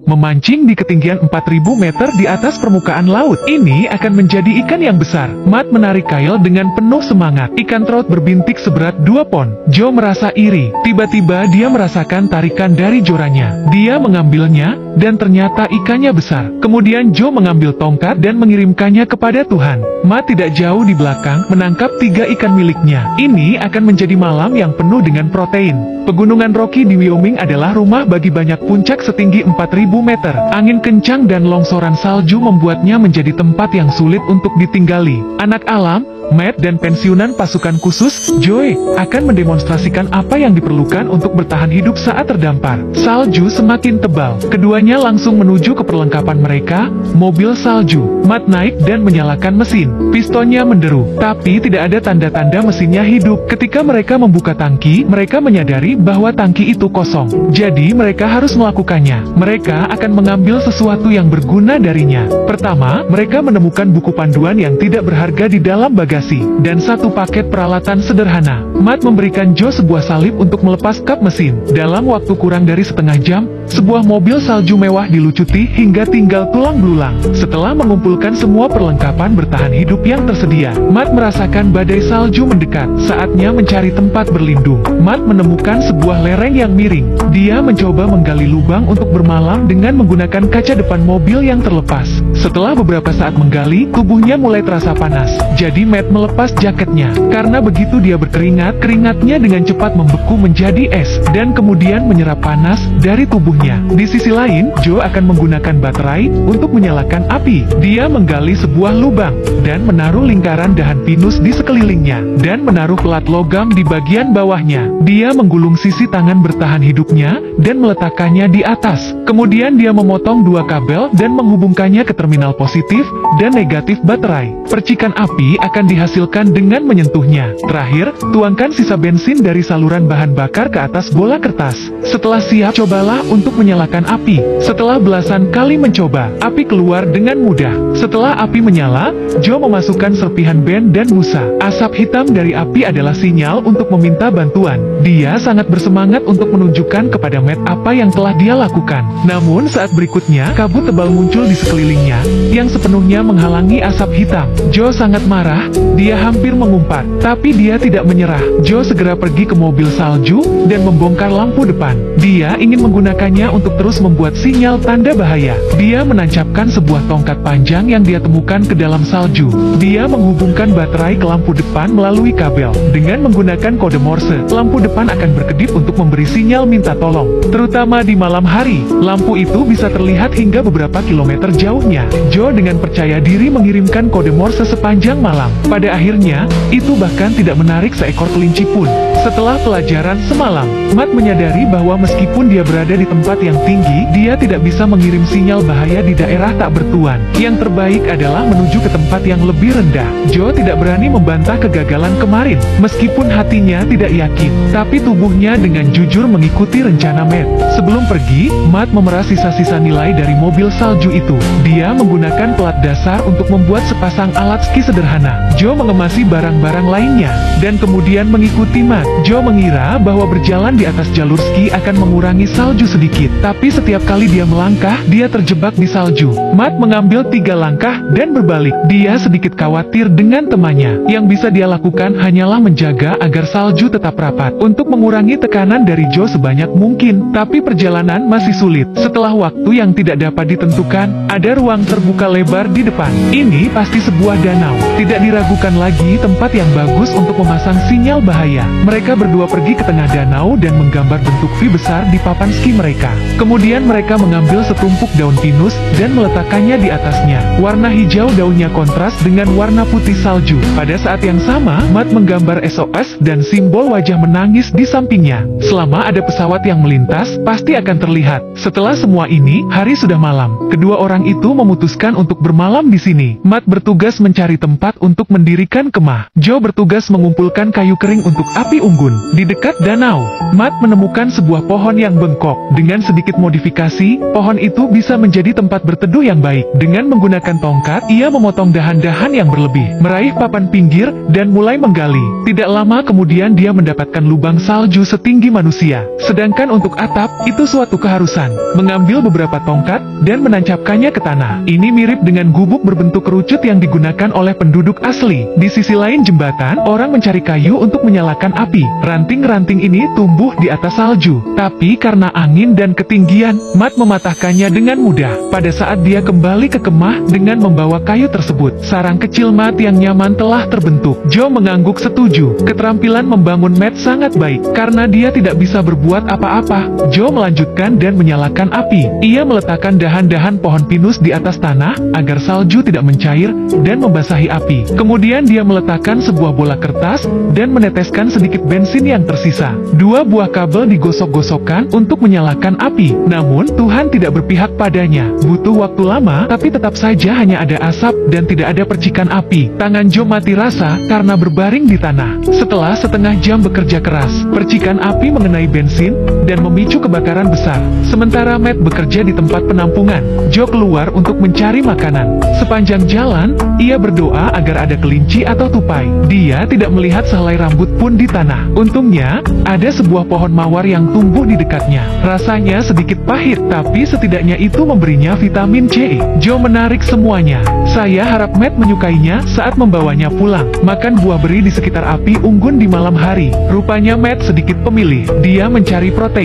memancing di ketinggian 4000 meter di atas permukaan laut. Ini akan menjadi ikan yang besar. Matt menarik Kyle dengan penuh semangat. Ikan trout berbintik seberat 2 pon. Joe merasa iri. Tiba-tiba dia merasakan tarikan dari joranya. Dia mengambilnya, dan ternyata ikannya besar. Kemudian Joe mengambil tongkat dan mengirimkannya kepada Tuhan. Matt tidak jauh di belakang menangkap 3 ikan miliknya. Ini akan menjadi malam yang penuh dengan protein. Pegunungan Rocky di Wyoming adalah rumah bagi banyak puncak setinggi 4000 meter. Angin kencang dan longsoran salju membuatnya menjadi tempat yang sulit untuk ditinggali. Anak alam, Matt dan pensiunan pasukan khusus, Joe, akan mendemonstrasikan apa yang diperlukan untuk bertahan hidup saat terdampar. Salju semakin tebal. Keduanya langsung menuju ke perlengkapan mereka, mobil salju. Matt naik dan menyalakan mesin. Pistonnya menderu, tapi tidak ada tanda-tanda mesinnya hidup. Ketika mereka membuka tangki, mereka menyadari bahwa tangki itu kosong. Jadi mereka harus melakukannya. Mereka akan mengambil sesuatu yang berguna darinya. Pertama, mereka menemukan buku panduan yang tidak berharga di dalam bagasi, dan 1 paket peralatan sederhana. Matt memberikan Joe sebuah salib untuk melepas kap mesin. Dalam waktu kurang dari setengah jam, sebuah mobil salju mewah dilucuti hingga tinggal tulang belulang. Setelah mengumpulkan semua perlengkapan bertahan hidup yang tersedia, Matt merasakan badai salju mendekat. Saatnya mencari tempat berlindung. Matt menemukan sebuah lereng yang miring. Dia mencoba menggali lubang untuk bermalam dengan menggunakan kaca depan mobil yang terlepas. Setelah beberapa saat menggali, tubuhnya mulai terasa panas. Jadi Matt melepas jaketnya. Karena begitu dia berkeringat, keringatnya dengan cepat membeku menjadi es, dan kemudian menyerap panas dari tubuhnya. Di sisi lain, Joe akan menggunakan baterai untuk menyalakan api. Dia menggali sebuah lubang, dan menaruh lingkaran dahan pinus di sekelilingnya, dan menaruh pelat logam di bagian bawahnya. Dia menggulung sisi tangan bertahan hidupnya, dan meletakkannya di atas. Kemudian dia memotong 2 kabel dan menghubungkannya ke terminal positif dan negatif baterai. Percikan api akan dihasilkan dengan menyentuhnya. Terakhir, tuangkan sisa bensin dari saluran bahan bakar ke atas bola kertas. Setelah siap, cobalah untuk menyalakan api. Setelah belasan kali mencoba, api keluar dengan mudah. Setelah api menyala, Joe memasukkan serpihan ben dan busa. Asap hitam dari api adalah sinyal untuk meminta bantuan. Dia sangat bersemangat untuk menunjukkan kepada Matt apa yang telah dia lakukan. Namun saat berikutnya, kabut tebal muncul di sekelilingnya, yang sepenuhnya menghalangi asap hitam. Joe sangat marah, dia hampir mengumpat, tapi dia tidak menyerah. Joe segera pergi ke mobil salju, dan membongkar lampu depan. Dia ingin menggunakannya untuk terus membuat sinyal tanda bahaya. Dia menancapkan sebuah tongkat panjang yang dia temukan ke dalam salju. Dia menghubungkan baterai ke lampu depan melalui kabel. Dengan menggunakan kode Morse, lampu depan akan berkedip untuk memberi sinyal minta tolong. Terutama di malam hari, lampu itu bisa terlihat hingga beberapa kilometer jauhnya. Joe dengan percaya diri mengirimkan kode Morse sepanjang malam. Pada akhirnya, itu bahkan tidak menarik seekor kelinci pun. Setelah pelajaran semalam, Matt menyadari bahwa meskipun dia berada di tempat yang tinggi, dia tidak bisa mengirim sinyal bahaya di daerah tak bertuan. Yang terbaik adalah menuju ke tempat yang lebih rendah. Joe tidak berani membantah kegagalan kemarin, meskipun hatinya tidak yakin, tapi tubuhnya dengan jujur mengikuti rencana Matt. Sebelum pergi, Matt memeras sisa-sisa nilai dari mobil salju itu. Dia menggunakan pelat dasar untuk membuat sepasang alat ski sederhana. Joe mengemasi barang-barang lainnya, dan kemudian mengikuti Matt. Joe mengira bahwa berjalan di atas jalur ski akan mengurangi salju sedikit, tapi setiap kali dia melangkah, dia terjebak di salju. Matt mengambil 3 langkah dan berbalik. Dia sedikit khawatir dengan temannya. Yang bisa dia lakukan hanyalah menjaga agar salju tetap rapat, untuk mengurangi tekanan dari Joe sebanyak mungkin, tapi perjalanan masih sulit. Setelah waktu yang tidak dapat ditentukan, ada ruang terbuka lebar di depan. Ini pasti sebuah danau. Tidak diragukan lagi tempat yang bagus untuk memasang sinyal bahaya. Mereka berdua pergi ke tengah danau dan menggambar bentuk V besar di papan ski mereka. Kemudian mereka mengambil setumpuk daun pinus dan meletakkannya di atasnya. Warna hijau daunnya kontras dengan warna putih salju. Pada saat yang sama, Matt menggambar SOS dan simbol wajah menangis di sampingnya. Selama ada pesawat yang melintas, pasti akan terlihat. Setelah semua ini, hari sudah malam. Kedua orang itu memutuskan untuk bermalam di sini. Matt bertugas mencari tempat untuk mendirikan kemah. Joe bertugas mengumpulkan kayu kering untuk api unggun. Di dekat danau, Matt menemukan sebuah pohon yang bengkok. Dengan sedikit modifikasi, pohon itu bisa menjadi tempat berteduh yang baik. Dengan menggunakan tongkat, ia memotong dahan-dahan yang berlebih, meraih papan pinggir, dan mulai menggali. Tidak lama kemudian dia mendapatkan lubang salju setinggi manusia. Sedangkan Sedangkan untuk atap, itu suatu keharusan. Mengambil beberapa tongkat, dan menancapkannya ke tanah. Ini mirip dengan gubuk berbentuk kerucut yang digunakan oleh penduduk asli. Di sisi lain jembatan, orang mencari kayu untuk menyalakan api. Ranting-ranting ini tumbuh di atas salju. Tapi karena angin dan ketinggian, Matt mematahkannya dengan mudah. Pada saat dia kembali ke kemah dengan membawa kayu tersebut, sarang kecil Matt yang nyaman telah terbentuk. Joe mengangguk setuju. Keterampilan membangun Matt sangat baik. Karena dia tidak bisa berbuat apa-apa, Joe melanjutkan dan menyalakan api. Ia meletakkan dahan-dahan pohon pinus di atas tanah, agar salju tidak mencair, dan membasahi api. Kemudian dia meletakkan sebuah bola kertas, dan meneteskan sedikit bensin yang tersisa. Dua buah kabel digosok-gosokkan untuk menyalakan api. Namun, Tuhan tidak berpihak padanya. Butuh waktu lama, tapi tetap saja hanya ada asap, dan tidak ada percikan api. Tangan Joe mati rasa, karena berbaring di tanah. Setelah setengah jam bekerja keras, percikan api mengenai bensin, dan memicu kebakaran besar. Sementara Matt bekerja di tempat penampungan, Joe keluar untuk mencari makanan. Sepanjang jalan, ia berdoa agar ada kelinci atau tupai. Dia tidak melihat sehelai rambut pun di tanah. Untungnya, ada sebuah pohon mawar yang tumbuh di dekatnya. Rasanya sedikit pahit, tapi setidaknya itu memberinya vitamin C. Joe menarik semuanya. Saya harap Matt menyukainya saat membawanya pulang. Makan buah beri di sekitar api unggun di malam hari. Rupanya Matt sedikit pemilih. Dia mencari protein.